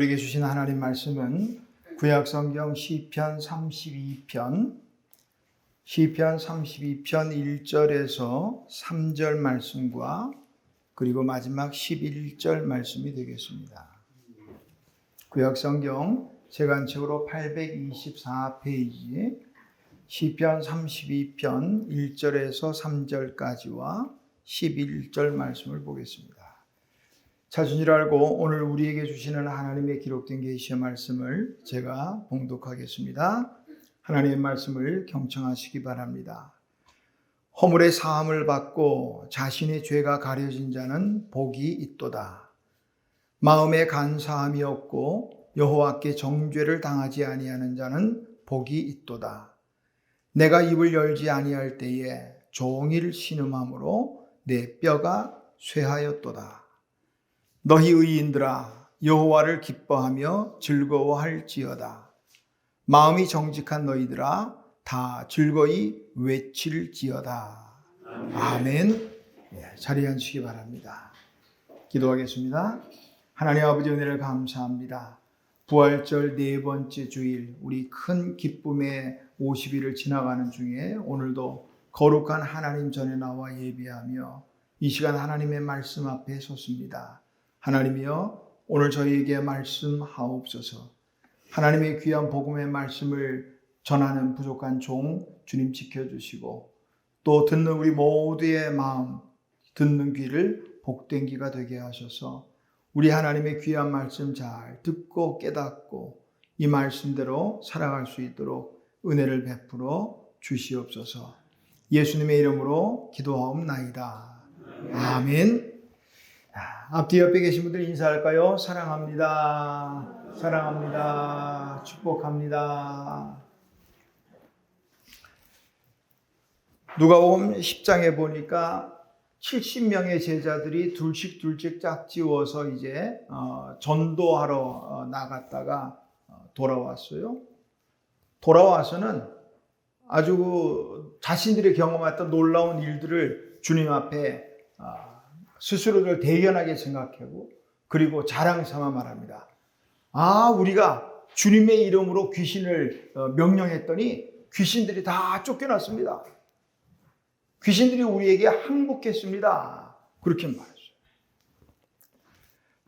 우리에게 주신 하나님 말씀은 구약성경 시편 32편 1절에서 3절 말씀과 그리고 마지막 11절 말씀이 되겠습니다. 구약성경 세관책으로 824페이지 시편 32편 1절에서 3절까지와 11절 말씀을 보겠습니다. 찾은 줄 알고 오늘 우리에게 주시는 하나님의 기록된 계시의 말씀을 제가 봉독하겠습니다. 하나님의 말씀을 경청하시기 바랍니다. 허물의 사함을 받고 자신의 죄가 가려진 자는 복이 있도다. 마음에 간사함이 없고 여호와께 정죄를 당하지 아니하는 자는 복이 있도다. 내가 입을 열지 아니할 때에 종일 신음함으로 내 뼈가 쇠하였도다. 너희 의인들아 여호와를 기뻐하며 즐거워할지어다. 마음이 정직한 너희들아 다 즐거이 외칠지어다. 아멘. 자리에 앉으시기 바랍니다. 기도하겠습니다. 하나님 아버지 은혜를 감사합니다. 부활절 네 번째 주일 우리 큰 기쁨의 50일을 지나가는 중에 오늘도 거룩한 하나님 전에 나와 예배하며 이 시간 하나님의 말씀 앞에 섰습니다. 하나님이여 오늘 저희에게 말씀하옵소서. 하나님의 귀한 복음의 말씀을 전하는 부족한 종 주님 지켜주시고 또 듣는 우리 모두의 마음 듣는 귀를 복된 귀가 되게 하셔서 우리 하나님의 귀한 말씀 잘 듣고 깨닫고 이 말씀대로 살아갈 수 있도록 은혜를 베풀어 주시옵소서. 예수님의 이름으로 기도하옵나이다. 아멘. 앞뒤 옆에 계신 분들 인사할까요? 사랑합니다. 사랑합니다. 축복합니다. 누가복음 10장에 보니까 70명의 제자들이 둘씩 짝지어서 이제 전도하러 나갔다가 돌아왔어요. 돌아와서는 아주 자신들이 경험했던 놀라운 일들을 주님 앞에 스스로를 대견하게 생각하고 그리고 자랑 삼아 말합니다. 우리가 주님의 이름으로 귀신을 명령했더니 귀신들이 다 쫓겨났습니다. 귀신들이 우리에게 항복했습니다. 그렇게 말했어요.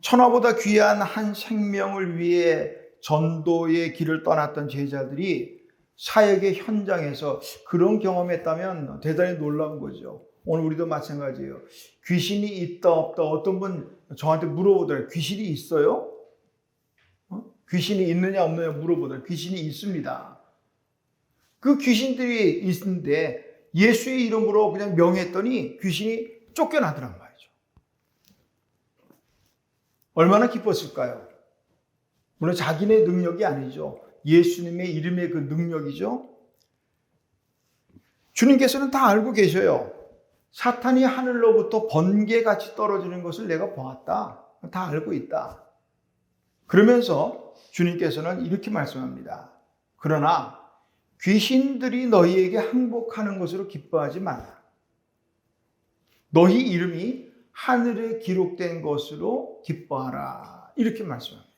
천하보다 귀한 한 생명을 위해 전도의 길을 떠났던 제자들이 사역의 현장에서 그런 경험했다면 대단히 놀라운 거죠. 오늘 우리도 마찬가지예요. 귀신이 있다 없다 어떤 분 저한테 물어보더라고요. 귀신이 있어요? 귀신이 있느냐 없느냐 물어보더라고요. 귀신이 있습니다. 그 귀신들이 있는데 예수의 이름으로 그냥 명했더니 귀신이 쫓겨나더란 말이죠. 얼마나 기뻤을까요? 물론 자기네 능력이 아니죠. 예수님의 이름의 그 능력이죠. 주님께서는 다 알고 계셔요. 사탄이 하늘로부터 번개같이 떨어지는 것을 내가 보았다. 다 알고 있다. 그러면서 주님께서는 이렇게 말씀합니다. 그러나 귀신들이 너희에게 항복하는 것으로 기뻐하지 마라. 너희 이름이 하늘에 기록된 것으로 기뻐하라. 이렇게 말씀합니다.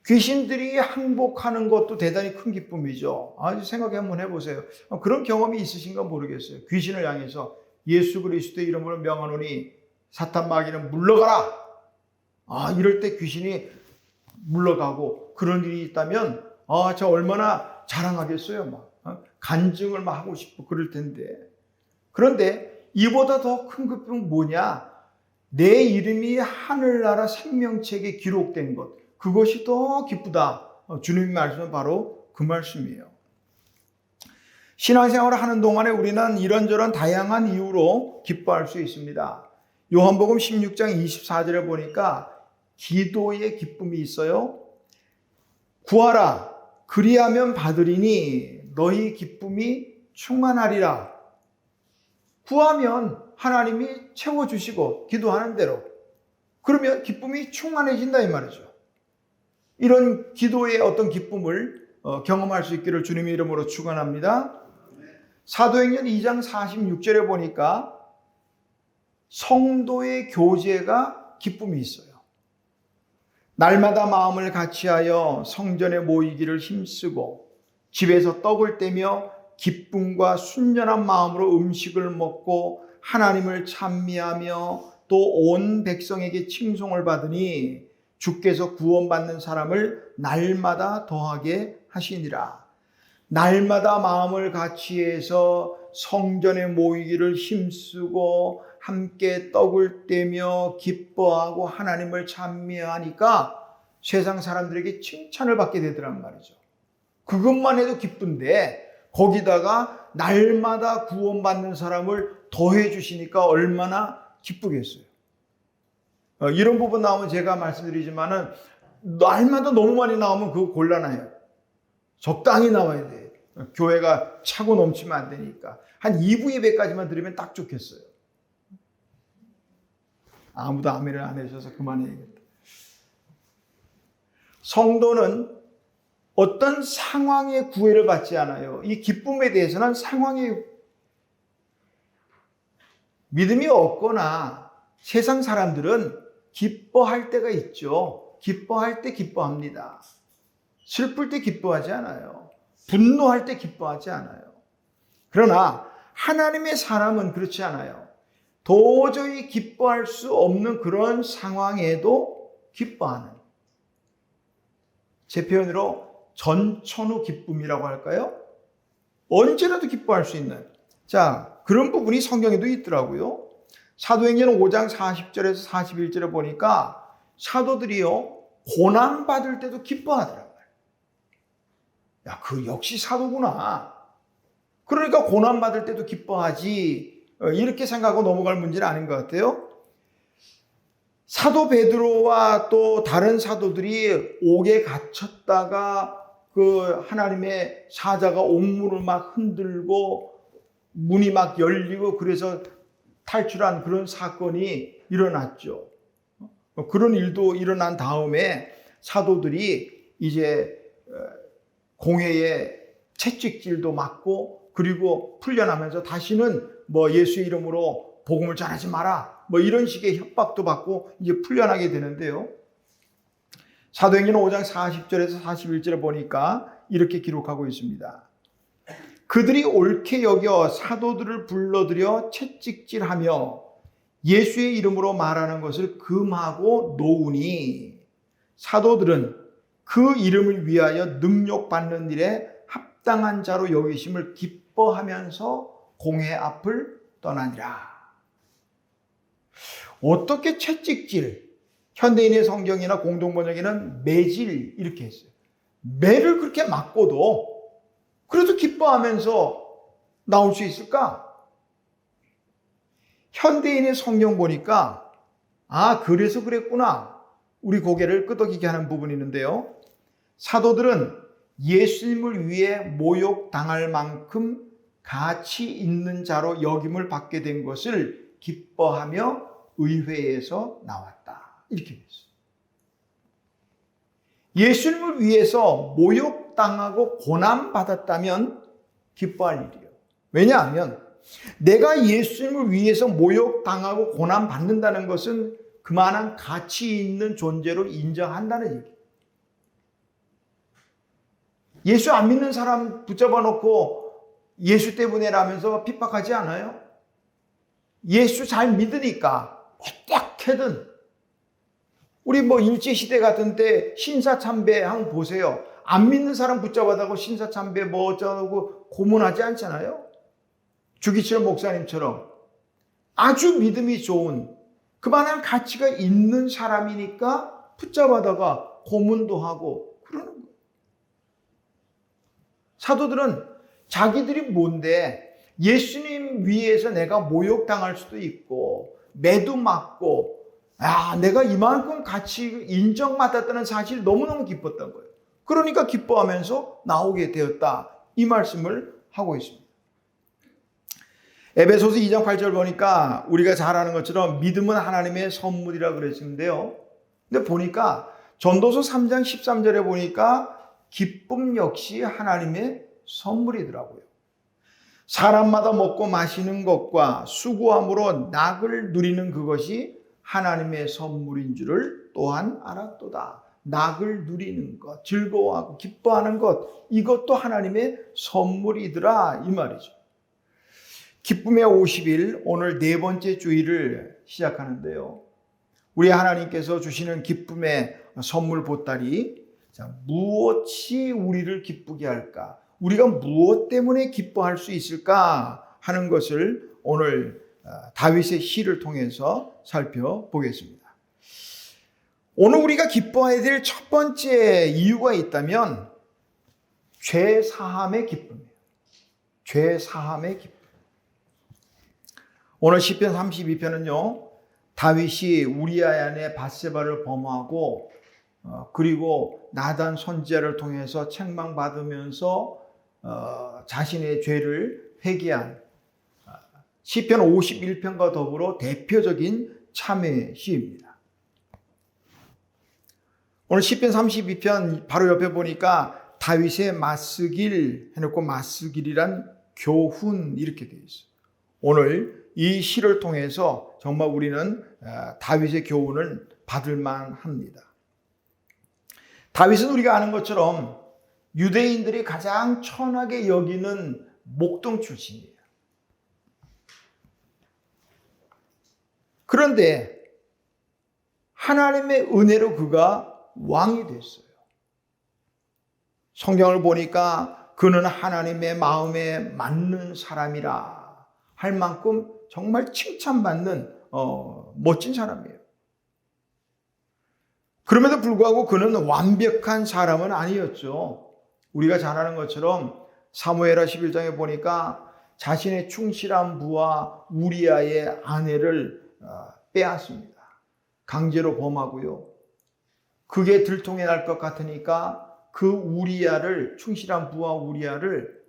귀신들이 항복하는 것도 대단히 큰 기쁨이죠. 생각해 한번 해보세요. 그런 경험이 있으신가 모르겠어요. 귀신을 향해서 예수 그리스도의 이름으로 명하노니 사탄 마귀는 물러가라. 이럴 때 귀신이 물러가고 그런 일이 있다면 저 얼마나 자랑하겠어요. 간증을 막 하고 싶고 그럴 텐데. 그런데 이보다 더 큰 기쁨은 뭐냐? 내 이름이 하늘나라 생명책에 기록된 것. 그것이 더 기쁘다. 주님의 말씀은 바로 그 말씀이에요. 신앙생활을 하는 동안에 우리는 이런저런 다양한 이유로 기뻐할 수 있습니다. 요한복음 16장 24절에 보니까 기도의 기쁨이 있어요. 구하라. 그리하면 받으리니 너희 기쁨이 충만하리라. 구하면 하나님이 채워주시고 기도하는 대로 그러면 기쁨이 충만해진다 이 말이죠. 이런 기도의 어떤 기쁨을 경험할 수 있기를 주님의 이름으로 축원합니다. 사도행전 2장 46절에 보니까 성도의 교제가 기쁨이 있어요. 날마다 마음을 같이하여 성전에 모이기를 힘쓰고 집에서 떡을 떼며 기쁨과 순전한 마음으로 음식을 먹고 하나님을 찬미하며 또 온 백성에게 칭송을 받으니 주께서 구원받는 사람을 날마다 더하게 하시니라. 날마다 마음을 같이해서 성전에 모이기를 힘쓰고 함께 떡을 떼며 기뻐하고 하나님을 찬미하니까 세상 사람들에게 칭찬을 받게 되더란 말이죠. 그것만 해도 기쁜데 거기다가 날마다 구원받는 사람을 더해 주시니까 얼마나 기쁘겠어요. 이런 부분 나오면 제가 말씀드리지만은 날마다 너무 많이 나오면 그거 곤란해요. 적당히 나와야 돼요. 교회가 차고 넘치면 안 되니까. 한 2부 예배까지만 들으면 딱 좋겠어요. 아무도 아멘을 안 해주셔서 그만해야겠다. 성도는 어떤 상황의 구애를 받지 않아요. 이 기쁨에 대해서는 상황의 믿음이 없거나 세상 사람들은 기뻐할 때가 있죠. 기뻐할 때 기뻐합니다. 슬플 때 기뻐하지 않아요. 분노할 때 기뻐하지 않아요. 그러나 하나님의 사람은 그렇지 않아요. 도저히 기뻐할 수 없는 그런 상황에도 기뻐하는, 제 표현으로 전천후 기쁨이라고 할까요? 언제라도 기뻐할 수 있는, 자, 그런 부분이 성경에도 있더라고요. 사도행전 5장 40절에서 41절에 보니까 사도들이요, 고난받을 때도 기뻐하더라고요. 야, 그 역시 사도구나. 그러니까 고난받을 때도 기뻐하지. 이렇게 생각하고 넘어갈 문제는 아닌 것 같아요. 사도 베드로와 또 다른 사도들이 옥에 갇혔다가 그 하나님의 사자가 옥문을 막 흔들고 문이 막 열리고 그래서 탈출한 그런 사건이 일어났죠. 그런 일도 일어난 다음에 사도들이 이제 공회에 채찍질도 맞고 그리고 풀려나면서 다시는 뭐 예수의 이름으로 복음을 전하지 마라 뭐 이런 식의 협박도 받고 이제 풀려나게 되는데요. 사도행전 5장 40절에서 41절에 보니까 이렇게 기록하고 있습니다. 그들이 옳게 여겨 사도들을 불러들여 채찍질하며 예수의 이름으로 말하는 것을 금하고 놓으니 사도들은 그 이름을 위하여 능욕받는 일에 합당한 자로 여기심을 기뻐하면서 공회 앞을 떠나니라. 어떻게 채찍질, 현대인의 성경이나 공동번역에는 매질 이렇게 했어요. 매를 그렇게 맞고도 그래도 기뻐하면서 나올 수 있을까? 현대인의 성경 보니까 아, 그래서 그랬구나. 우리 고개를 끄덕이게 하는 부분이 있는데요. 사도들은 예수님을 위해 모욕당할 만큼 가치 있는 자로 여김을 받게 된 것을 기뻐하며 의회에서 나왔다. 이렇게 됐어요. 예수님을 위해서 모욕당하고 고난받았다면 기뻐할 일이에요. 왜냐하면 내가 예수님을 위해서 모욕당하고 고난받는다는 것은 그만한 가치 있는 존재로 인정한다는 얘기예요. 예수 안 믿는 사람 붙잡아 놓고 예수 때문에라면서 핍박하지 않아요? 예수 잘 믿으니까 어떻게든 우리 뭐 일제시대 같은 때 신사참배 한번 보세요. 안 믿는 사람 붙잡아다고 신사참배 뭐 어쩌고 고문하지 않잖아요. 주기철 목사님처럼 아주 믿음이 좋은 그만한 가치가 있는 사람이니까 붙잡아다가 고문도 하고 그러는 거예요. 사도들은 자기들이 뭔데 예수님 위해서 내가 모욕당할 수도 있고 매도 맞고 내가 이만큼 가치 인정받았다는 사실이 너무너무 기뻤던 거예요. 그러니까 기뻐하면서 나오게 되었다. 이 말씀을 하고 있습니다. 에베소서 2장 8절 보니까 우리가 잘 아는 것처럼 믿음은 하나님의 선물이라고 그랬는데요. 근데 보니까 전도서 3장 13절에 보니까 기쁨 역시 하나님의 선물이더라고요. 사람마다 먹고 마시는 것과 수고함으로 낙을 누리는 그것이 하나님의 선물인 줄을 또한 알았도다. 낙을 누리는 것, 즐거워하고 기뻐하는 것, 이것도 하나님의 선물이더라 이 말이죠. 기쁨의 50일, 오늘 네 번째 주일을 시작하는데요. 우리 하나님께서 주시는 기쁨의 선물 보따리, 무엇이 우리를 기쁘게 할까? 우리가 무엇 때문에 기뻐할 수 있을까 하는 것을 오늘 다윗의 시를 통해서 살펴보겠습니다. 오늘 우리가 기뻐해야 될 첫 번째 이유가 있다면 죄 사함의 기쁨이에요. 죄 사함의 기쁨. 오늘 시편 32편은요. 다윗이 우리아의 아내 밧세바를 범하고 그리고 나단 선지자를 통해서 책망받으면서 자신의 죄를 회개한 시편 51편과 더불어 대표적인 참회 시입니다. 오늘 시편 32편 바로 옆에 보니까 다윗의 맞쓰길 해놓고 맞쓰길이란 교훈 이렇게 되어 있어요. 오늘 이 시를 통해서 정말 우리는 다윗의 교훈을 받을 만합니다. 다윗은 우리가 아는 것처럼 유대인들이 가장 천하게 여기는 목동 출신이에요. 그런데 하나님의 은혜로 그가 왕이 됐어요. 성경을 보니까 그는 하나님의 마음에 맞는 사람이라 할 만큼 정말 칭찬받는 멋진 사람이에요. 그럼에도 불구하고 그는 완벽한 사람은 아니었죠. 우리가 잘 아는 것처럼 사무엘하 11장에 보니까 자신의 충실한 부하 우리아의 아내를 빼앗습니다. 강제로 범하고요. 그게 들통이 날 것 같으니까 그 우리아를, 충실한 부하 우리아를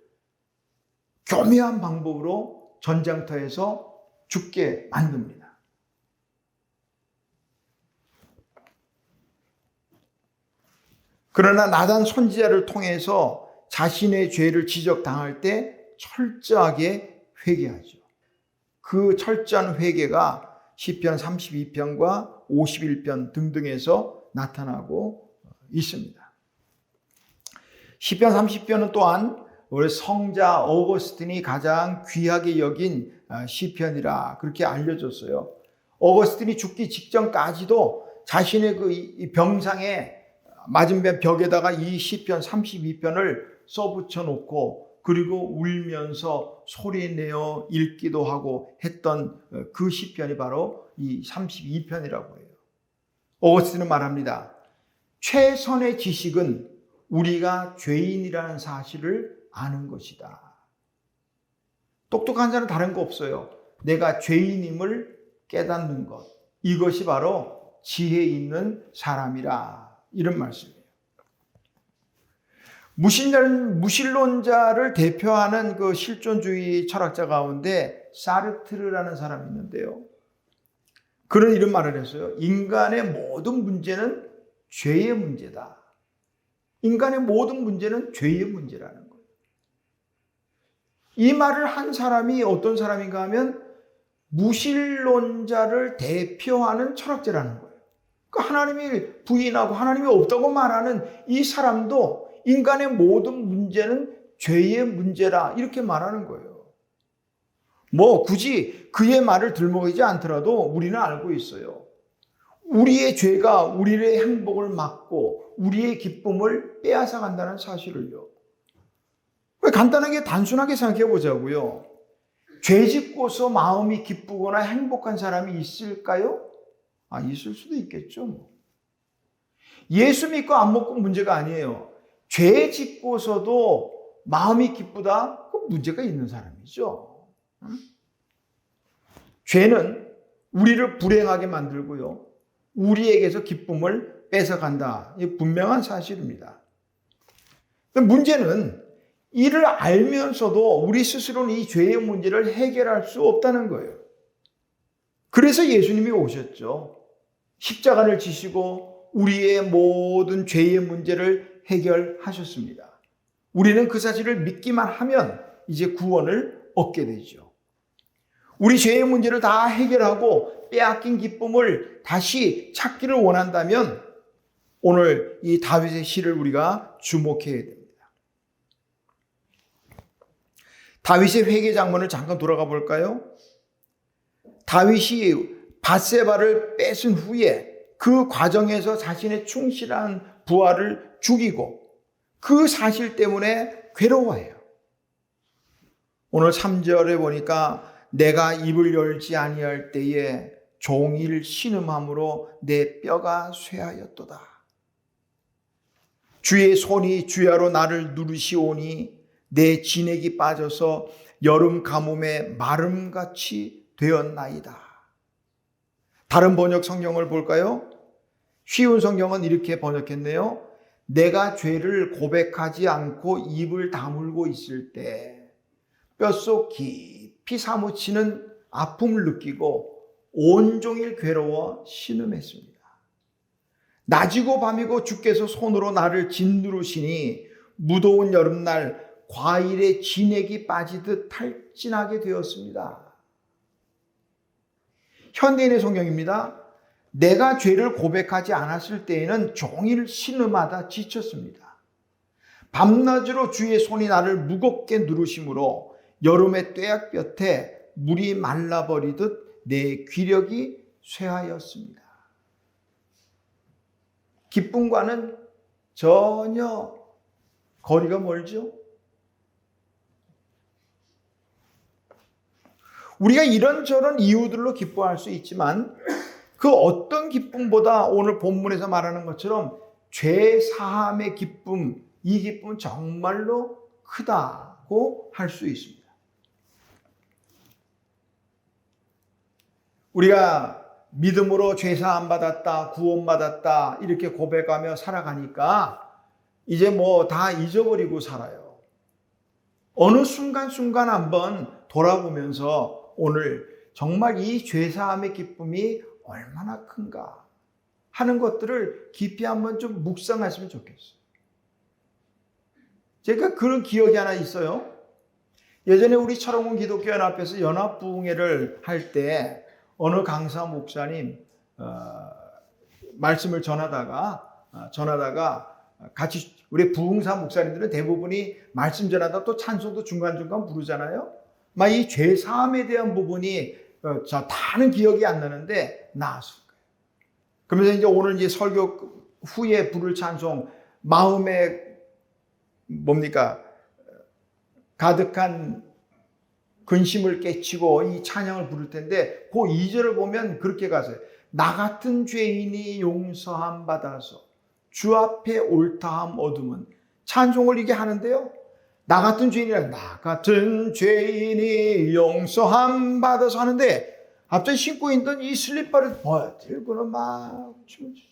교묘한 방법으로 전장터에서 죽게 만듭니다. 그러나 나단 선지자를 통해서 자신의 죄를 지적당할 때 철저하게 회개하죠. 그 철저한 회개가 시편 32편과 51편 등등에서 나타나고 있습니다. 시편 30편은 또한 우리 성자 어거스틴이 가장 귀하게 여긴 시편이라 그렇게 알려졌어요. 어거스틴이 죽기 직전까지도 자신의 그 병상에 맞은편 벽에다가 이 시편 32편을 써붙여 놓고 그리고 울면서 소리내어 읽기도 하고 했던 그 시편이 바로 이 32편이라고 해요. 어거스틴은 말합니다. 최선의 지식은 우리가 죄인이라는 사실을 아는 것이다. 똑똑한 자는 다른 거 없어요. 내가 죄인임을 깨닫는 것. 이것이 바로 지혜 있는 사람이라. 이런 말씀이에요. 무신론자를 대표하는 그 실존주의 철학자 가운데 사르트르라는 사람이 있는데요. 그는 이런 말을 했어요. 인간의 모든 문제는 죄의 문제다. 인간의 모든 문제는 죄의 문제라는 거예요. 이 말을 한 사람이 어떤 사람인가 하면 무신론자를 대표하는 철학자라는 거예요. 하나님이 부인하고 하나님이 없다고 말하는 이 사람도 인간의 모든 문제는 죄의 문제라 이렇게 말하는 거예요. 굳이 그의 말을 들먹이지 않더라도 우리는 알고 있어요. 우리의 죄가 우리의 행복을 막고 우리의 기쁨을 빼앗아 간다는 사실을요. 간단하게 단순하게 생각해 보자고요. 죄 짓고서 마음이 기쁘거나 행복한 사람이 있을까요? 있을 수도 있겠죠. 예수 믿고 안 믿고 문제가 아니에요. 죄 짓고서도 마음이 기쁘다? 그 문제가 있는 사람이죠. 죄는 우리를 불행하게 만들고요. 우리에게서 기쁨을 뺏어간다. 이게 분명한 사실입니다. 문제는 이를 알면서도 우리 스스로는 이 죄의 문제를 해결할 수 없다는 거예요. 그래서 예수님이 오셨죠. 십자가를 지시고 우리의 모든 죄의 문제를 해결하셨습니다. 우리는 그 사실을 믿기만 하면 이제 구원을 얻게 되죠. 우리 죄의 문제를 다 해결하고 빼앗긴 기쁨을 다시 찾기를 원한다면 오늘 이 다윗의 시를 우리가 주목해야 됩니다. 다윗의 회개 장면을 잠깐 돌아가 볼까요? 다윗이 밧세바를 뺏은 후에 그 과정에서 자신의 충실한 부하를 죽이고 그 사실 때문에 괴로워해요. 오늘 3절에 보니까 내가 입을 열지 아니할 때에 종일 신음함으로 내 뼈가 쇠하였도다. 주의 손이 주야로 나를 누르시오니 내 진액이 빠져서 여름 가뭄에 마름같이 되었나이다. 다른 번역 성경을 볼까요? 쉬운 성경은 이렇게 번역했네요. 내가 죄를 고백하지 않고 입을 다물고 있을 때 뼛속 깊이 사무치는 아픔을 느끼고 온종일 괴로워 신음했습니다. 낮이고 밤이고 주께서 손으로 나를 짓누르시니 무더운 여름날 과일에 진액이 빠지듯 탈진하게 되었습니다. 현대인의 성경입니다. 내가 죄를 고백하지 않았을 때에는 종일 신음하다 지쳤습니다. 밤낮으로 주의 손이 나를 무겁게 누르심으로 여름의 뙤약볕에 물이 말라버리듯 내 귀력이 쇠하였습니다. 기쁨과는 전혀 거리가 멀죠? 우리가 이런저런 이유들로 기뻐할 수 있지만 그 어떤 기쁨보다 오늘 본문에서 말하는 것처럼 죄 사함의 기쁨, 이 기쁨은 정말로 크다고 할 수 있습니다. 우리가 믿음으로 죄 사함 받았다, 구원 받았다 이렇게 고백하며 살아가니까 이제 뭐 다 잊어버리고 살아요. 어느 순간순간 한번 돌아보면서 오늘 정말 이 죄 사함의 기쁨이 얼마나 큰가 하는 것들을 깊이 한번 좀 묵상하시면 좋겠어요. 제가 그런 기억이 하나 있어요. 예전에 우리 철원군 기독교 연합회에서 연합부흥회를 할 때 어느 강사 목사님 말씀을 전하다가 같이 우리 부흥사 목사님들은 대부분이 말씀 전하다 또 찬송도 중간중간 부르잖아요. 막 이 죄 사함에 대한 부분이 다는 기억이 안 나는데 나왔을 거예요. 그러면서 이제 오늘 이제 설교 후에 부를 찬송 마음에 가득한 근심을 깨치고 이 찬양을 부를 텐데 그 2절을 보면 그렇게 가세요. 나 같은 죄인이 용서함 받아서 주 앞에 옳다함 얻으면 찬송을 이게 하는데요. 나 같은 죄인이라 나 같은 죄인이 용서함 받아서 하는데 앞전에 신고 있던 이 슬리퍼를 들고는 막 춤을 추죠.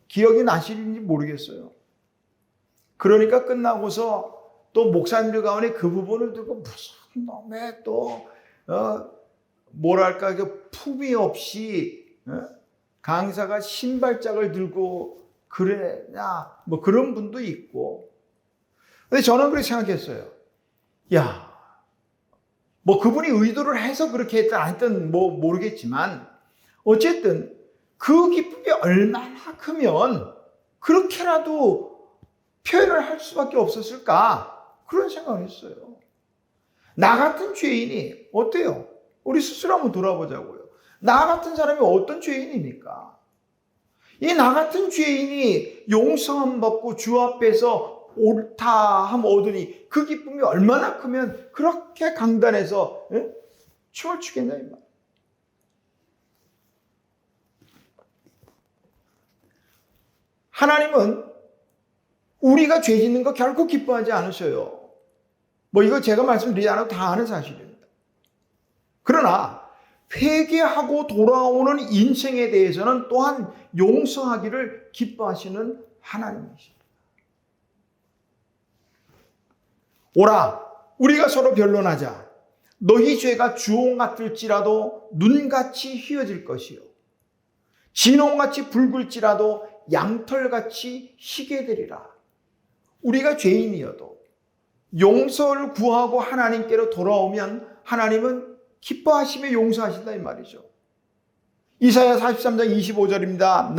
기억이 나실지 모르겠어요. 그러니까 끝나고서 또 목사님들 가운데 그 부분을 듣고 무슨 놈의 또 그 품위 없이 강사가 신발짝을 들고 그래냐 뭐 그런 분도 있고. 근데 저는 그렇게 생각했어요. 야, 뭐 그분이 의도를 해서 그렇게 했든 안 했든 뭐 모르겠지만 어쨌든 그 기쁨이 얼마나 크면 그렇게라도 표현을 할 수밖에 없었을까 그런 생각을 했어요. 나 같은 죄인이 어때요? 우리 스스로 한번 돌아보자고요. 나 같은 사람이 어떤 죄인입니까? 이 나 같은 죄인이 용서함 받고 주 앞에서 옳다함 얻으니 그 기쁨이 얼마나 크면 그렇게 강단에서 춤을 추겠냐 이 말. 하나님은 우리가 죄 짓는 거 결코 기뻐하지 않으셔요. 뭐 이거 제가 말씀드리지 않아도 다 아는 사실입니다. 그러나 회개하고 돌아오는 인생에 대해서는 또한 용서하기를 기뻐하시는 하나님이십니다. 오라, 우리가 서로 변론하자. 너희 죄가 주홍 같을지라도 눈같이 휘어질 것이요 진홍같이 붉을지라도 양털같이 희게 되리라. 우리가 죄인이어도 용서를 구하고 하나님께로 돌아오면 하나님은 기뻐하시며 용서하신다 이 말이죠. 이사야 43장 25절입니다.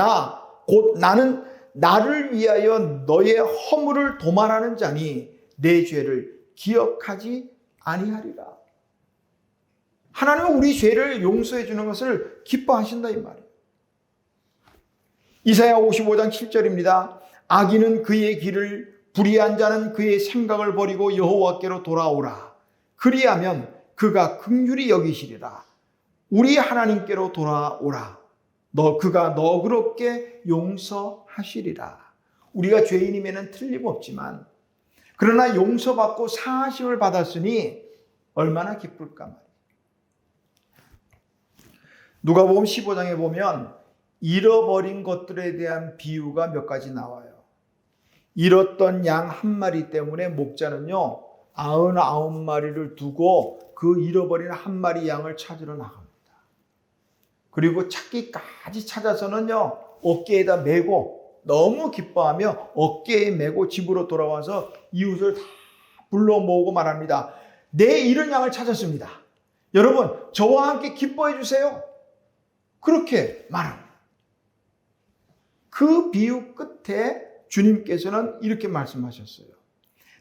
곧 나는 나를 위하여 너의 허물을 도말하는 자니 내 죄를 기억하지 아니하리라. 하나님은 우리 죄를 용서해 주는 것을 기뻐하신다 이 말이에요. 이사야 55장 7절입니다. 악인은 그의 길을, 불의한 자는 그의 생각을 버리고 여호와께로 돌아오라. 그리하면 그가 긍휼히 여기시리라. 우리 하나님께로 돌아오라. 그가 너그럽게 용서하시리라. 우리가 죄인임에는 틀림없지만 그러나 용서받고 사하심을 받았으니 얼마나 기쁠까 말이에요. 누가복음 15장에 보면 잃어버린 것들에 대한 비유가 몇 가지 나와요. 잃었던 양 한 마리 때문에 목자는요 99마리를 두고 그 잃어버린 한 마리 양을 찾으러 나갑니다. 그리고 찾기까지 찾아서는요 어깨에다 메고 너무 기뻐하며 어깨에 메고 집으로 돌아와서 이웃을 다 불러 모으고 말합니다. 내 잃은 양을 찾았습니다. 여러분 저와 함께 기뻐해 주세요. 그렇게 말합니다. 그 비유 끝에 주님께서는 이렇게 말씀하셨어요.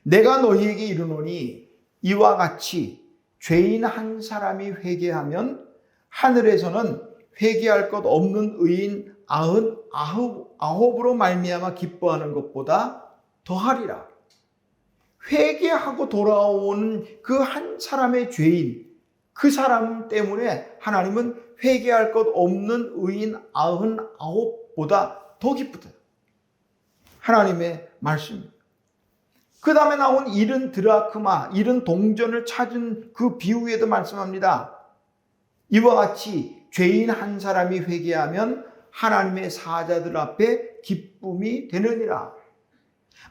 내가 너희에게 이르노니 이와 같이 죄인 한 사람이 회개하면 하늘에서는 회개할 것 없는 의인 99으로 말미암아 기뻐하는 것보다 더하리라. 회개하고 돌아오는 그 한 사람의 죄인, 그 사람 때문에 하나님은 회개할 것 없는 의인 99보다 더 기쁘다. 하나님의 말씀입니다. 그 다음에 나온 잃은 드라크마, 잃은 동전을 찾은 그 비유에도 말씀합니다. 이와 같이 죄인 한 사람이 회개하면 하나님의 사자들 앞에 기쁨이 되느니라.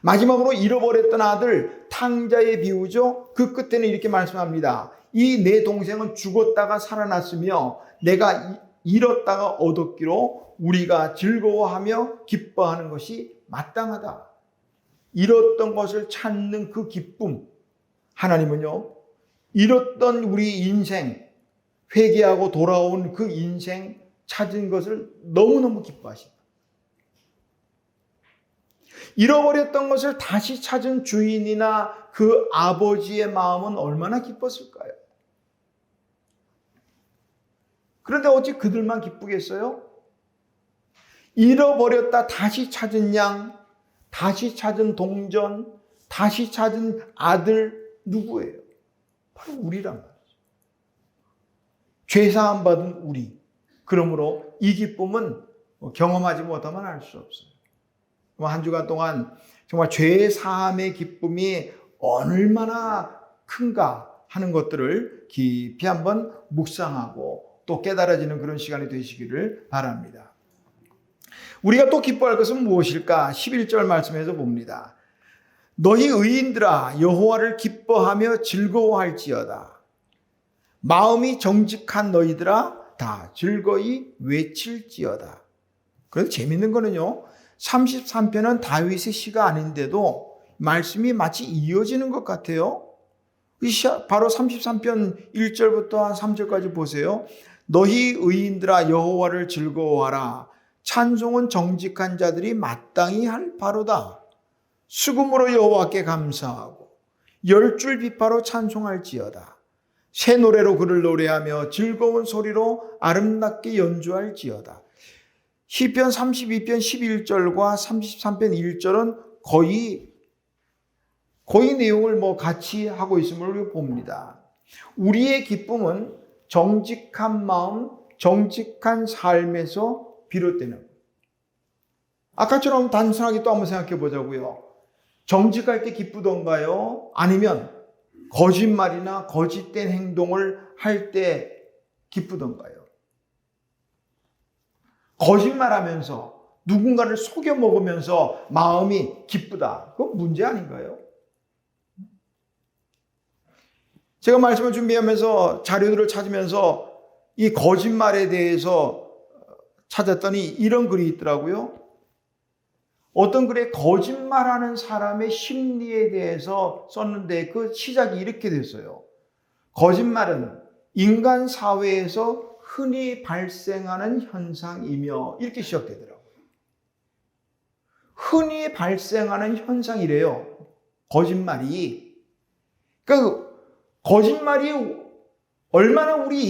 마지막으로 잃어버렸던 아들 탕자의 비유죠. 그 끝에는 이렇게 말씀합니다. 이 내 동생은 죽었다가 살아났으며 내가 잃었다가 얻었기로 우리가 즐거워하며 기뻐하는 것이 마땅하다. 잃었던 것을 찾는 그 기쁨, 하나님은요 잃었던 우리 인생, 회개하고 돌아온 그 인생 찾은 것을 너무너무 기뻐하십니다. 잃어버렸던 것을 다시 찾은 주인이나 그 아버지의 마음은 얼마나 기뻤을까요? 그런데 어찌 그들만 기쁘겠어요? 잃어버렸다 다시 찾은 양, 다시 찾은 동전, 다시 찾은 아들 누구예요? 바로 우리란 말이죠. 죄사함 받은 우리. 그러므로 이 기쁨은 경험하지 못하면 알 수 없어요. 한 주간 동안 정말 죄사함의 기쁨이 얼마나 큰가 하는 것들을 깊이 한번 묵상하고 또 깨달아지는 그런 시간이 되시기를 바랍니다. 우리가 또 기뻐할 것은 무엇일까? 11절 말씀에서 봅니다. 너희 의인들아 여호와를 기뻐하며 즐거워할지어다. 마음이 정직한 너희들아 다 즐거이 외칠지어다. 그래서 재밌는 거는요. 33편은 다윗의 시가 아닌데도 말씀이 마치 이어지는 것 같아요. 바로 33편 1절부터 3절까지 보세요. 너희 의인들아 여호와를 즐거워하라. 찬송은 정직한 자들이 마땅히 할 바로다. 수금으로 여호와께 감사하고 열줄 비파로 찬송할지어다. 새 노래로 그를 노래하며 즐거운 소리로 아름답게 연주할지어다. 시편 32편 11절과 33편 1절은 거의 내용을 같이 하고 있음을 봅니다. 우리의 기쁨은 정직한 마음, 정직한 삶에서 비롯되는 거예요. 아까처럼 단순하게 또 한번 생각해 보자고요. 정직할 때 기쁘던가요? 아니면 거짓말이나 거짓된 행동을 할 때 기쁘던가요? 거짓말하면서 누군가를 속여 먹으면서 마음이 기쁘다. 그건 문제 아닌가요? 제가 말씀을 준비하면서 자료들을 찾으면서 이 거짓말에 대해서 찾았더니 이런 글이 있더라고요. 어떤 글에 거짓말하는 사람의 심리에 대해서 썼는데 그 시작이 이렇게 됐어요. 거짓말은 인간 사회에서 흔히 발생하는 현상이며 이렇게 시작되더라고요. 흔히 발생하는 현상이래요. 거짓말이. 그러니까 거짓말이 얼마나 우리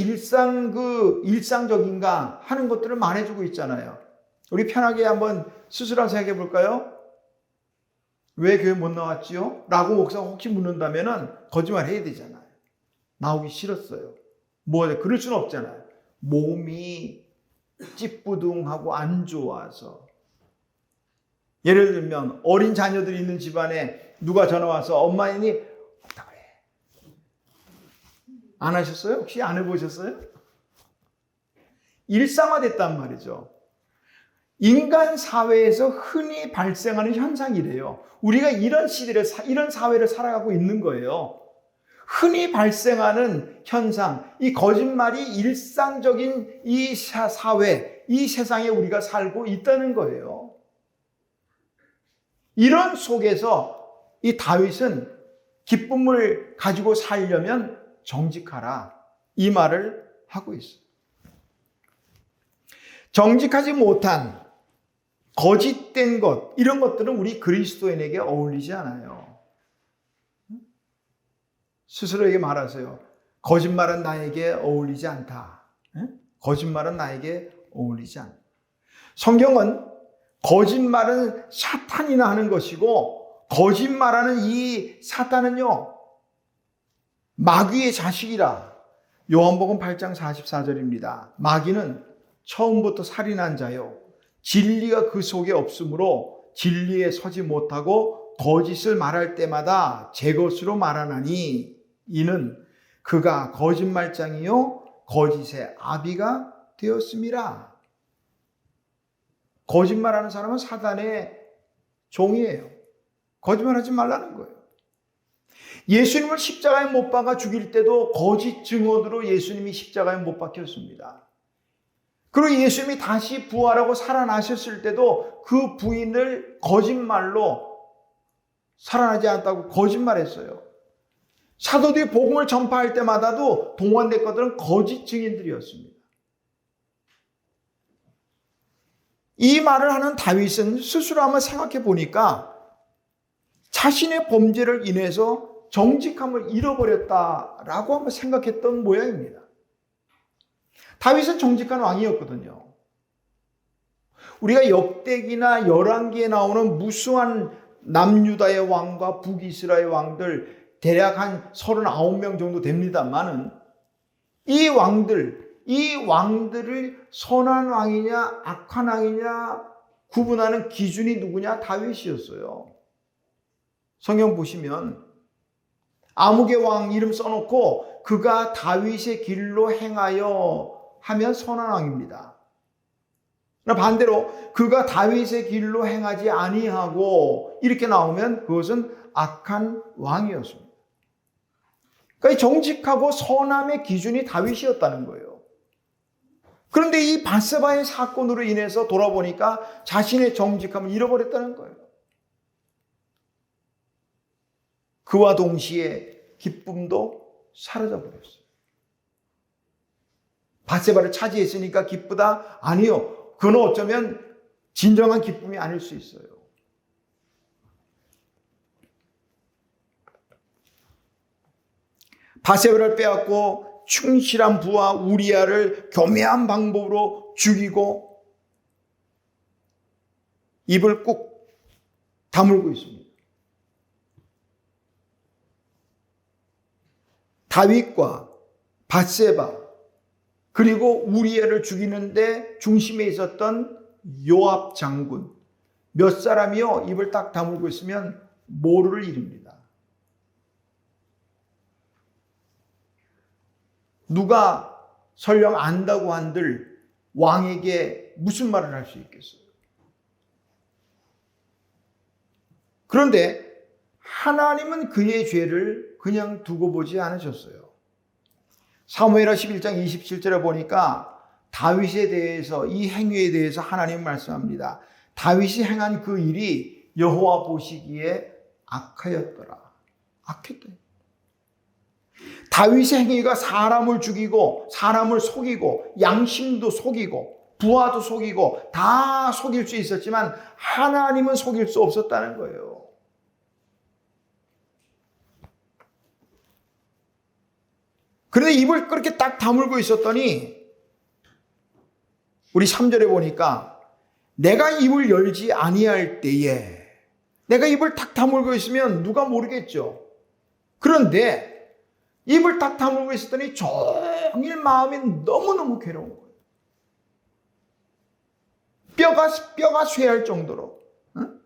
일상적인가 하는 것들을 말해주고 있잖아요. 우리 편하게 한번 스스로 생각해 볼까요? 왜 교회 못 나왔지요? 라고 목사가 혹시 묻는다면은 거짓말 해야 되잖아요. 나오기 싫었어요. 그럴 수는 없잖아요. 몸이 찌뿌둥하고 안 좋아서. 예를 들면 어린 자녀들이 있는 집안에 누가 전화 와서 엄마니 없다 그래. 안 하셨어요? 혹시 안 해보셨어요? 일상화됐단 말이죠. 인간 사회에서 흔히 발생하는 현상이래요. 우리가 이런 시대를, 이런 사회를 살아가고 있는 거예요. 흔히 발생하는 현상, 이 거짓말이 일상적인 이 사회, 이 세상에 우리가 살고 있다는 거예요. 이런 속에서 이 다윗은 기쁨을 가지고 살려면 정직하라. 이 말을 하고 있어요. 정직하지 못한 거짓된 것, 이런 것들은 우리 그리스도인에게 어울리지 않아요. 스스로에게 말하세요. 거짓말은 나에게 어울리지 않다. 거짓말은 나에게 어울리지 않다. 성경은 거짓말은 사탄이나 하는 것이고 거짓말하는 이 사탄은요 마귀의 자식이라. 요한복음 8장 44절입니다. 마귀는 처음부터 살인한 자요 진리가 그 속에 없으므로 진리에 서지 못하고 거짓을 말할 때마다 제 것으로 말하나니 이는 그가 거짓말장이요 거짓의 아비가 되었음이라. 거짓말하는 사람은 사단의 종이에요. 거짓말하지 말라는 거예요. 예수님을 십자가에 못 박아 죽일 때도 거짓 증언으로 예수님이 십자가에 못 박혔습니다. 그리고 예수님이 다시 부활하고 살아나셨을 때도 그 부인을 거짓말로 살아나지 않았다고 거짓말했어요. 사도들이 복음을 전파할 때마다도 동원됐거든 거짓 증인들이었습니다. 이 말을 하는 다윗은 스스로 한번 생각해 보니까 자신의 범죄를 인해서 정직함을 잃어버렸다라고 한번 생각했던 모양입니다. 다윗은 정직한 왕이었거든요. 우리가 역대기나 열왕기에 나오는 무수한 남유다의 왕과 북이스라엘 왕들 대략 한 39명 정도 됩니다만은 이 왕들을 선한 왕이냐 악한 왕이냐 구분하는 기준이 누구냐? 다윗이었어요. 성경 보시면 아무개 왕 이름 써놓고 그가 다윗의 길로 행하여 하면 선한 왕입니다. 반대로 그가 다윗의 길로 행하지 아니하고 이렇게 나오면 그것은 악한 왕이었습니다. 그러니까 정직하고 선함의 기준이 다윗이었다는 거예요. 그런데 이 밧세바의 사건으로 인해서 돌아보니까 자신의 정직함을 잃어버렸다는 거예요. 그와 동시에 기쁨도 사라져버렸어요. 밧세바를 차지했으니까 기쁘다? 아니요. 그건 어쩌면 진정한 기쁨이 아닐 수 있어요. 밧세바를 빼앗고 충실한 부하 우리아를 교묘한 방법으로 죽이고 입을 꾹 다물고 있습니다. 다윗과 밧세바 그리고 우리아를 죽이는데 중심에 있었던 요압 장군 몇 사람이요 입을 딱 다물고 있으면 모르를 잃습니다. 누가 설령 안다고 한들 왕에게 무슨 말을 할 수 있겠어요? 그런데 하나님은 그의 죄를 그냥 두고 보지 않으셨어요. 사무엘하 11장 27절에 보니까 다윗에 대해서 이 행위에 대해서 하나님 말씀합니다. 다윗이 행한 그 일이 여호와 보시기에 악하였더라. 악했다. 다윗의 행위가 사람을 죽이고 사람을 속이고 양심도 속이고 부하도 속이고 다 속일 수 있었지만 하나님은 속일 수 없었다는 거예요. 그런데 입을 그렇게 딱 다물고 있었더니 우리 3절에 보니까 내가 입을 열지 아니할 때에, 내가 입을 탁 다물고 있으면 누가 모르겠죠. 그런데 입을 딱 다물고 있었더니 종일 마음이 너무너무 괴로운 거예요. 뼈가 쇠할 정도로. 응?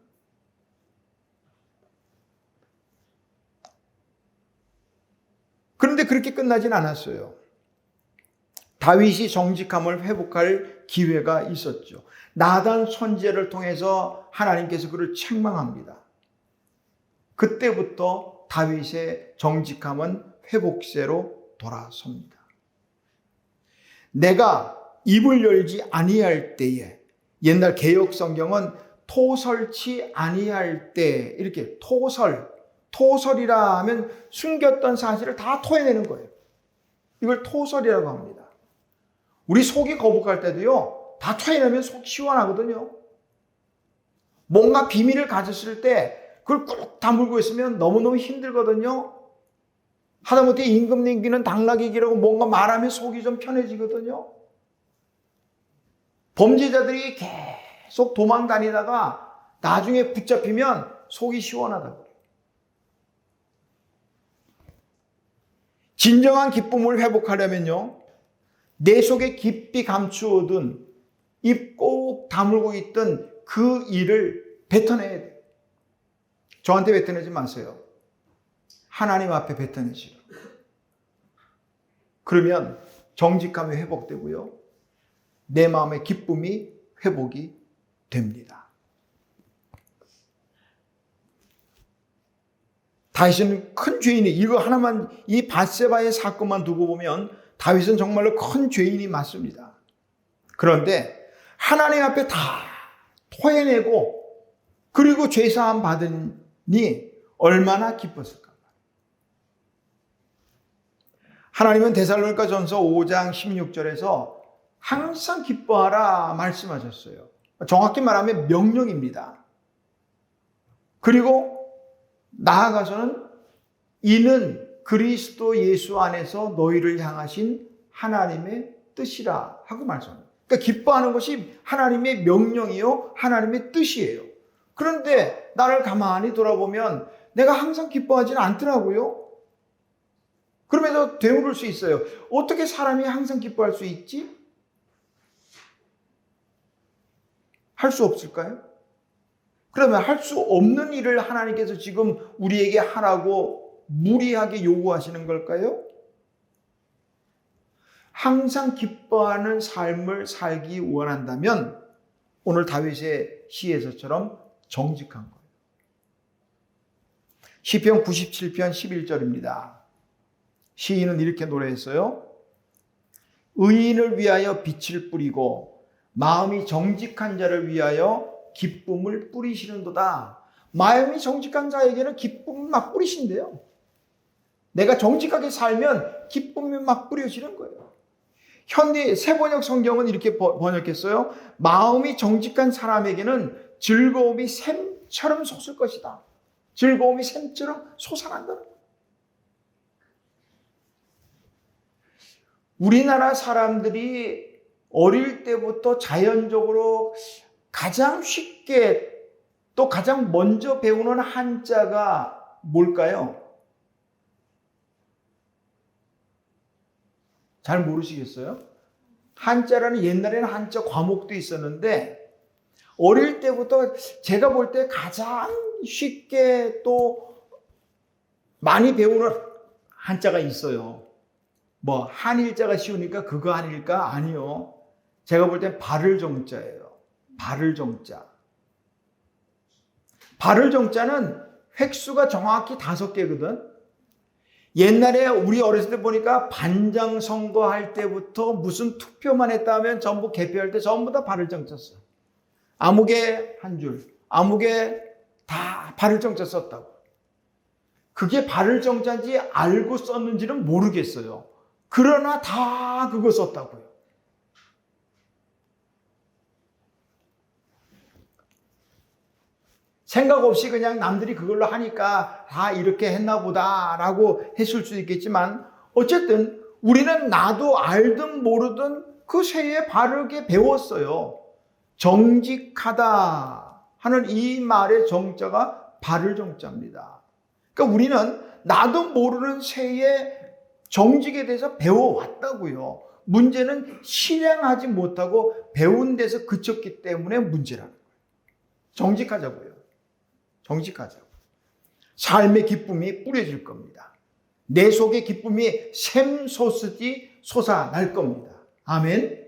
그런데 그렇게 끝나진 않았어요. 다윗이 정직함을 회복할 기회가 있었죠. 나단 선지자를 통해서 하나님께서 그를 책망합니다. 그때부터 다윗의 정직함은 회복세로 돌아섭니다. 내가 입을 열지 아니할 때에, 옛날 개역 성경은 토설치 아니할 때, 이렇게 토설이라 하면 숨겼던 사실을 다 토해내는 거예요. 이걸 토설이라고 합니다. 우리 속이 거북할 때도요, 다 토해내면 속 시원하거든요. 뭔가 비밀을 가졌을 때 그걸 꾹 다물고 있으면 너무너무 힘들거든요. 하다못해 임금님기는 당나귀기라고 뭔가 말하면 속이 좀 편해지거든요. 범죄자들이 계속 도망 다니다가 나중에 붙잡히면 속이 시원하다고. 진정한 기쁨을 회복하려면요, 내 속에 깊이 감추어둔, 입 꼭 다물고 있던 그 일을 뱉어내야 돼요. 저한테 뱉어내지 마세요. 하나님 앞에 뱉어내시라. 그러면 정직함이 회복되고요, 내 마음의 기쁨이 회복이 됩니다. 다윗은 큰 죄인이, 이거 하나만, 이 밧세바의 사건만 두고 보면 다윗은 정말로 큰 죄인이 맞습니다. 그런데 하나님 앞에 다 토해내고 그리고 죄사함 받으니 얼마나 기뻤을까. 하나님은 데살로니가전서 5장 16절에서 항상 기뻐하라 말씀하셨어요. 정확히 말하면 명령입니다. 그리고 나아가서는 이는 그리스도 예수 안에서 너희를 향하신 하나님의 뜻이라 하고 말씀합니다. 그러니까 기뻐하는 것이 하나님의 명령이요, 하나님의 뜻이에요. 그런데 나를 가만히 돌아보면 내가 항상 기뻐하지는 않더라고요. 그러면서 되물을 수 있어요. 어떻게 사람이 항상 기뻐할 수 있지? 할 수 없을까요? 그러면 할 수 없는 일을 하나님께서 지금 우리에게 하라고 무리하게 요구하시는 걸까요? 항상 기뻐하는 삶을 살기 원한다면 오늘 다윗의 시에서처럼 정직한 거예요. 시편 97편 11절입니다. 시인은 이렇게 노래했어요. 의인을 위하여 빛을 뿌리고 마음이 정직한 자를 위하여 기쁨을 뿌리시는도다. 마음이 정직한 자에게는 기쁨을 막 뿌리신대요. 내가 정직하게 살면 기쁨이 막 뿌려지는 거예요. 현대 새번역 성경은 이렇게 번역했어요. 마음이 정직한 사람에게는 즐거움이 샘처럼 솟을 것이다. 즐거움이 샘처럼 솟아난다. 우리나라 사람들이 어릴 때부터 자연적으로 가장 쉽게 또 가장 먼저 배우는 한자가 뭘까요? 잘 모르시겠어요? 한자라는, 옛날에는 한자 과목도 있었는데 어릴 때부터 제가 볼 때 가장 쉽게 또 많이 배우는 한자가 있어요. 뭐 한일자가 쉬우니까 그거 아닐까? 아니요. 제가 볼 땐 발을 정자예요. 발을 정자. 발을 정자는 획수가 정확히 5개거든. 옛날에 우리 어렸을 때 보니까 반장 선거할 때부터 무슨 투표만 했다 하면 전부 개표할 때 전부 다 발을 정쳤어. 아무개 한 줄, 아무개 다 발을 정자 썼다고. 그게 발을 정자인지 알고 썼는지는 모르겠어요. 그러나 다 그거 썼다고요. 생각 없이 그냥 남들이 그걸로 하니까 다 이렇게 했나 보다라고 했을 수도 있겠지만 어쨌든 우리는 나도 알든 모르든 그 새에 바르게 배웠어요. 정직하다 하는 이 말의 정자가 바를 정자입니다. 그러니까 우리는 나도 모르는 새에 정직에 대해서 배워왔다고요. 문제는 실행하지 못하고 배운 데서 그쳤기 때문에 문제라는 거예요. 정직하자고요. 정직하자고. 삶의 기쁨이 뿌려질 겁니다. 내 속의 기쁨이 샘솟듯이 솟아날 겁니다. 아멘.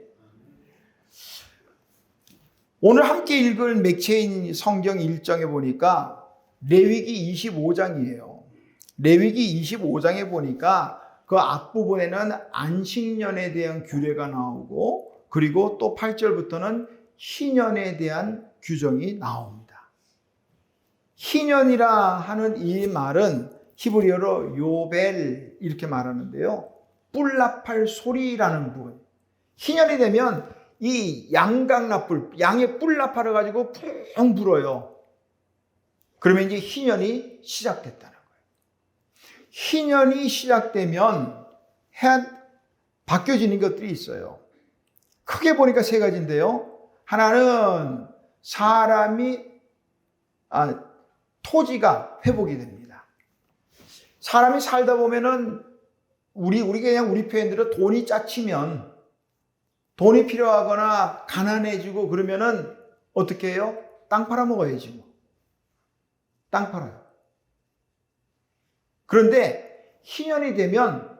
오늘 함께 읽을 맥체인 성경 일정에 보니까 레위기 25장이에요. 레위기 25장에 보니까 그 앞부분에는 안식년에 대한 규례가 나오고 그리고 또 8절부터는 희년에 대한 규정이 나옵니다. 희년이라 하는 이 말은 히브리어로 요벨 이렇게 말하는데요. 뿔납할 소리라는 부분. 희년이 되면 이 양강납불, 양의 뿔납하러 가지고 풍 불어요. 그러면 이제 희년이 시작됐다는 거예요. 희년이 시작되면 바뀌어지는 것들이 있어요. 크게 보니까 세 가지인데요. 하나는 토지가 회복이 됩니다. 사람이 살다 보면은 우리 표현대로 돈이 짜치면 돈이 필요하거나 가난해지고 그러면은 어떻게 해요? 땅 팔아먹어야지 뭐. 땅 팔아요. 그런데 희년이 되면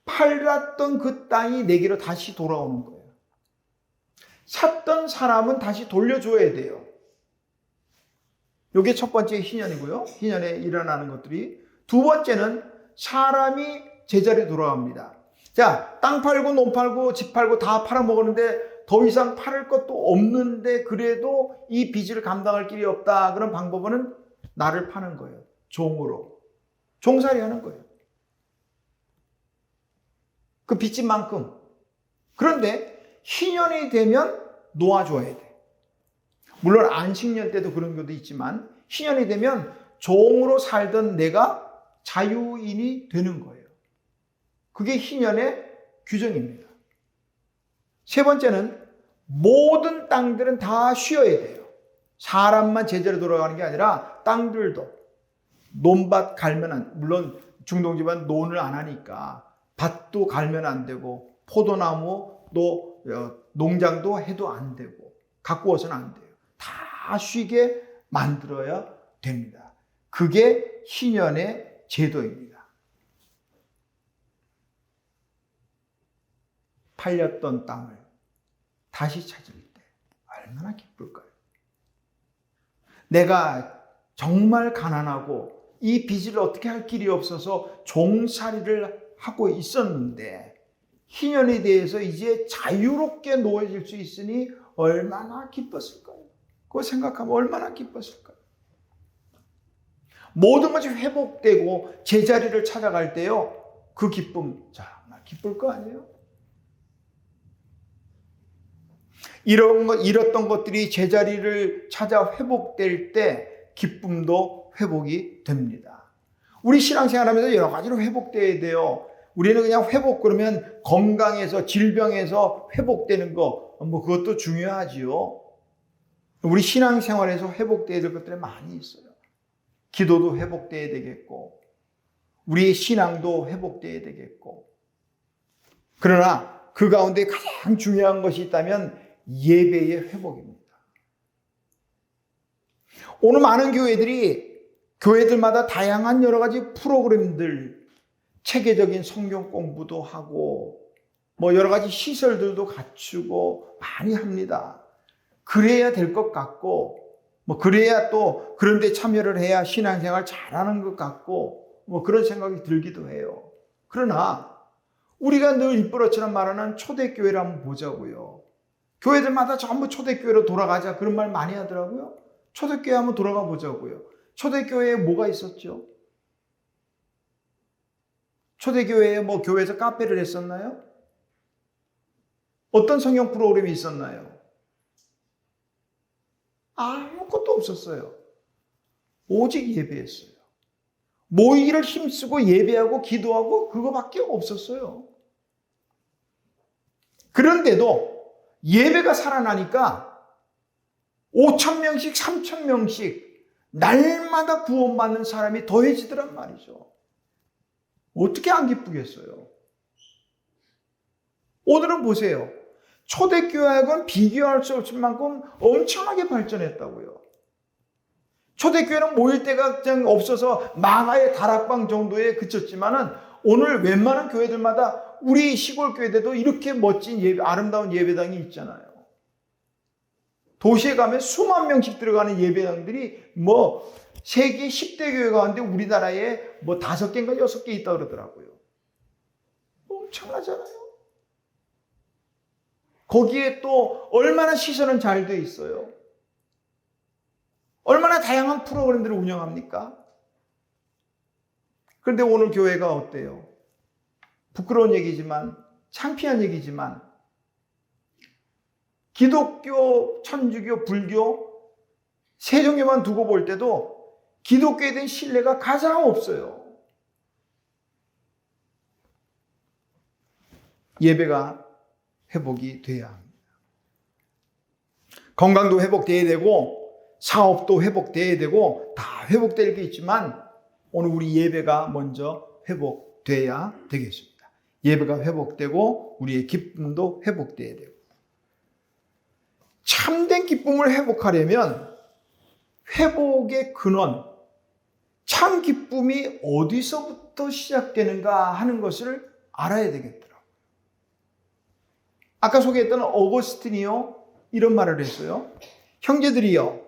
팔았던 그 땅이 내게로 다시 돌아오는 거예요. 샀던 사람은 다시 돌려줘야 돼요. 이게 첫 번째 희년이고요. 희년에 일어나는 것들이. 두 번째는 사람이 제자리에 돌아갑니다. 자, 땅 팔고 논 팔고 집 팔고 다 팔아먹었는데 더 이상 팔을 것도 없는데 그래도 이 빚을 감당할 길이 없다. 그런 방법은 나를 파는 거예요. 종으로. 종살이 하는 거예요. 그 빚진 만큼. 그런데 희년이 되면 놓아줘야 돼. 물론 안식년 때도 그런 것도 있지만 희년이 되면 종으로 살던 내가 자유인이 되는 거예요. 그게 희년의 규정입니다. 세 번째는 모든 땅들은 다 쉬어야 돼요. 사람만 제자리로 돌아가는 게 아니라 땅들도 논밭 갈면 물론 중동집안 논을 안 하니까 밭도 갈면 안 되고 포도나무도 농장도 해도 안 되고 갖고 와서는 안 돼요. 다 쉬게 만들어야 됩니다. 그게 희년의 제도입니다. 팔렸던 땅을 다시 찾을 때 얼마나 기쁠까요? 내가 정말 가난하고 이 빚을 어떻게 할 길이 없어서 종살이를 하고 있었는데 희년에 대해서 이제 자유롭게 놓여질 수 있으니 얼마나 기뻤을까요? 그거 생각하면 얼마나 기뻤을까요? 모든 것이 회복되고 제자리를 찾아갈 때요, 그 기쁨 정말 기쁠 거 아니에요? 잃었던 것들이 제자리를 찾아 회복될 때 기쁨도 회복이 됩니다. 우리 신앙생활하면서 여러 가지로 회복돼야 돼요. 우리는 그냥 회복 그러면 건강에서 질병에서 회복되는 거 그것도 중요하지요. 우리 신앙생활에서 회복돼야 될 것들이 많이 있어요. 기도도 회복돼야 되겠고 우리의 신앙도 회복돼야 되겠고 그러나 그 가운데 가장 중요한 것이 있다면 예배의 회복입니다. 오늘 많은 교회들마다 다양한 여러 가지 프로그램들, 체계적인 성경 공부도 하고 여러 가지 시설들도 갖추고 많이 합니다. 그래야 될 것 같고 그래야 또 그런 데 참여를 해야 신앙생활 잘하는 것 같고 그런 생각이 들기도 해요. 그러나 우리가 늘 입버릇처럼 말하는 초대교회를 한번 보자고요. 교회들마다 전부 초대교회로 돌아가자 그런 말 많이 하더라고요. 초대교회 한번 돌아가 보자고요. 초대교회에 뭐가 있었죠? 초대교회에 뭐 교회에서 카페를 했었나요? 어떤 성경 프로그램이 있었나요? 아무것도 없었어요. 오직 예배했어요. 모이기를 힘쓰고 예배하고 기도하고 그거밖에 없었어요. 그런데도 예배가 살아나니까 5,000명씩 3,000명씩 날마다 구원받는 사람이 더해지더란 말이죠. 어떻게 안 기쁘겠어요? 오늘은 보세요. 초대교회하고는 비교할 수 없을 만큼 엄청나게 발전했다고요. 초대교회는 모일 데가 그냥 없어서 마가의 다락방 정도에 그쳤지만은 오늘 웬만한 교회들마다 우리 시골 교회들도 이렇게 멋진 예배, 아름다운 예배당이 있잖아요. 도시에 가면 수만 명씩 들어가는 예배당들이 뭐 세계 10대 교회 가운데 우리나라에 뭐 5개인가 6개 있다고 그러더라고요. 엄청나잖아요. 거기에 또 얼마나 시설은 잘 돼 있어요. 얼마나 다양한 프로그램들을 운영합니까? 그런데 오늘 교회가 어때요? 부끄러운 얘기지만, 창피한 얘기지만, 기독교, 천주교, 불교 세 종교만 두고 볼 때도 기독교에 대한 신뢰가 가장 없어요. 예배가 회복이 돼야 합니다. 건강도 회복돼야 되고 사업도 회복돼야 되고 다 회복될 게 있지만 오늘 우리 예배가 먼저 회복돼야 되겠습니다. 예배가 회복되고 우리의 기쁨도 회복돼야 되고 참된 기쁨을 회복하려면 회복의 근원, 참 기쁨이 어디서부터 시작되는가 하는 것을 알아야 되겠더라고요. 아까 소개했던 어거스틴이요 이런 말을 했어요. 형제들이여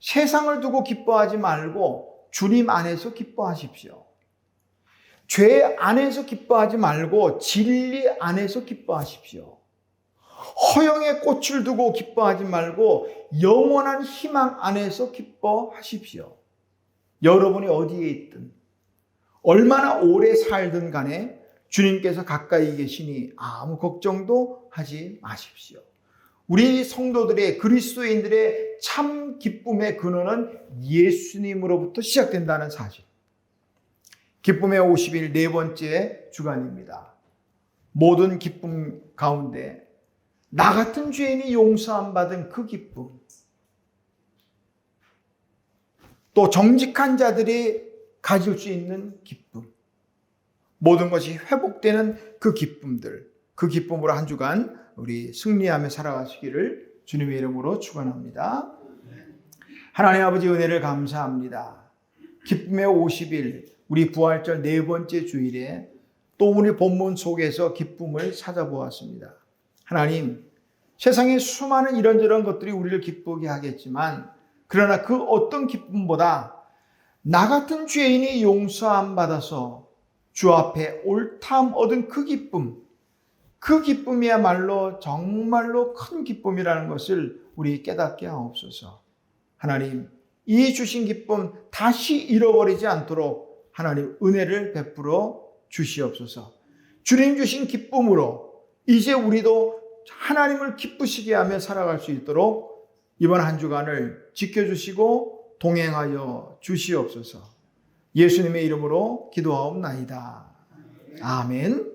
세상을 두고 기뻐하지 말고 주님 안에서 기뻐하십시오. 죄 안에서 기뻐하지 말고 진리 안에서 기뻐하십시오. 허영의 꽃을 두고 기뻐하지 말고 영원한 희망 안에서 기뻐하십시오. 여러분이 어디에 있든 얼마나 오래 살든 간에 주님께서 가까이 계시니 아무 걱정도 하지 마십시오. 우리 성도들의 그리스도인들의 참 기쁨의 근원은 예수님으로부터 시작된다는 사실. 기쁨의 50일 네 번째 주간입니다. 모든 기쁨 가운데 나 같은 죄인이 용서함 받은 그 기쁨, 또 정직한 자들이 가질 수 있는 기쁨, 모든 것이 회복되는 그 기쁨들, 그 기쁨으로 한 주간 우리 승리하며 살아가시기를 주님의 이름으로 축원합니다. 하나님 아버지 은혜를 감사합니다. 기쁨의 50일 우리 부활절 네 번째 주일에 또 우리 본문 속에서 기쁨을 찾아보았습니다. 하나님, 세상에 수많은 이런저런 것들이 우리를 기쁘게 하겠지만 그러나 그 어떤 기쁨보다 나 같은 죄인이 용서함 받아서 주 앞에 옳다함 얻은 그 기쁨, 그 기쁨이야말로 정말로 큰 기쁨이라는 것을 우리 깨닫게 하옵소서. 하나님, 이 주신 기쁨 다시 잃어버리지 않도록 하나님 은혜를 베풀어 주시옵소서. 주님 주신 기쁨으로 이제 우리도 하나님을 기쁘시게 하며 살아갈 수 있도록 이번 한 주간을 지켜주시고 동행하여 주시옵소서. 예수님의 이름으로 기도하옵나이다. 아멘.